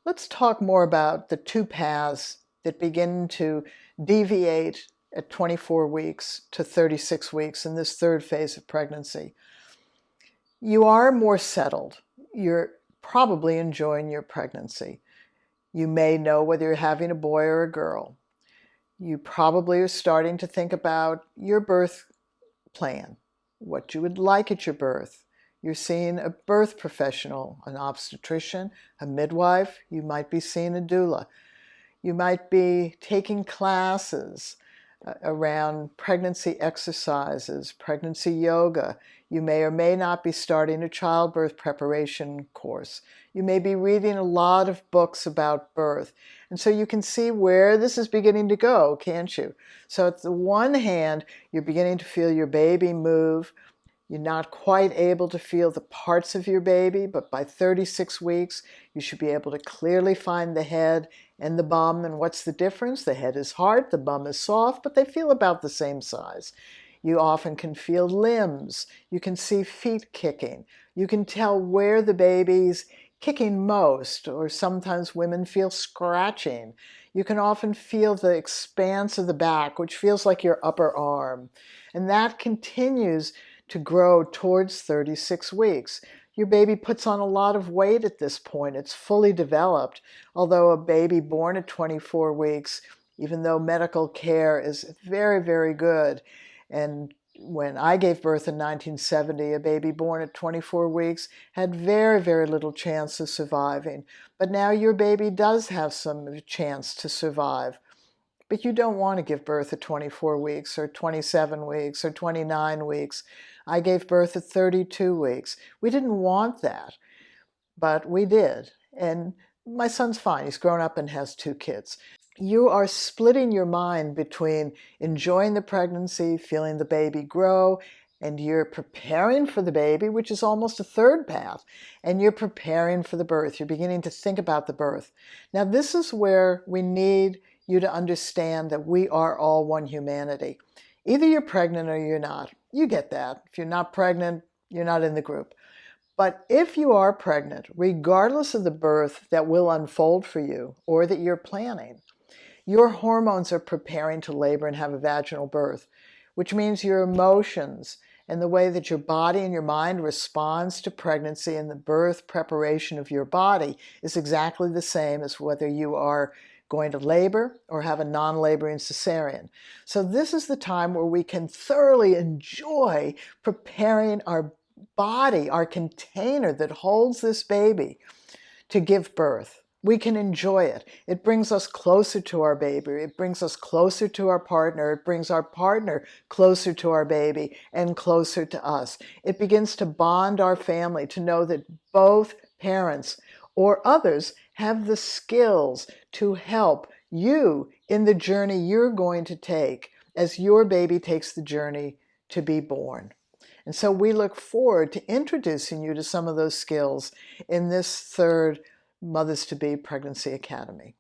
Let's talk more about the two paths that begin to deviate at 24 weeks to 36 weeks in this third phase of pregnancy. You are more settled. You're probably enjoying your pregnancy. You may know whether you're having a boy or a girl. You probably are starting to think about your birth plan, what you would like at your birth. You're seeing a birth professional, an obstetrician, a midwife. You might be seeing a doula. You might be taking classes around pregnancy exercises, pregnancy yoga. You may or may not be starting a childbirth preparation course. You may be reading a lot of books about birth. And so you can see where this is beginning to go, can't you? So at the one hand, you're beginning to feel your baby move. You're not quite able to feel the parts of your baby, but by 36 weeks, you should be able to clearly find the head and the bum. And what's the difference? The head is hard, the bum is soft, but they feel about the same size. You often can feel limbs. You can see feet kicking. You can tell where the baby's kicking most, or sometimes women feel scratching. You can often feel the expanse of the back, which feels like your upper arm. And that continues to grow towards 36 weeks. Your baby puts on a lot of weight at this point. It's fully developed, although a baby born at 24 weeks, even though medical care is very, very good. And when I gave birth in 1970, a baby born at 24 weeks had very, very little chance of surviving. But now your baby does have some chance to survive. But you don't want to give birth at 24 weeks or 27 weeks or 29 weeks. I gave birth at 32 weeks. We didn't want that, but we did. And my son's fine. He's grown up and has 2 kids. You are splitting your mind between enjoying the pregnancy, feeling the baby grow, and you're preparing for the baby, which is almost a third path, and you're preparing for the birth. You're beginning to think about the birth. Now, this is where we need you to understand that we are all one humanity. Either you're pregnant or you're not. You get that. If you're not pregnant, you're not in the group. But if you are pregnant, regardless of the birth that will unfold for you or that you're planning, your hormones are preparing to labor and have a vaginal birth, which means your emotions and the way that your body and your mind responds to pregnancy and the birth preparation of your body is exactly the same as whether you are going to labor or have a non-laboring cesarean. So this is the time where we can thoroughly enjoy preparing our body, our container that holds this baby, to give birth. We can enjoy it. It brings us closer to our baby. It brings us closer to our partner. It brings our partner closer to our baby and closer to us. It begins to bond our family, to know that both parents or others have the skills to help you in the journey you're going to take as your baby takes the journey to be born. And so we look forward to introducing you to some of those skills in this third Mothers-to-Be Pregnancy Academy.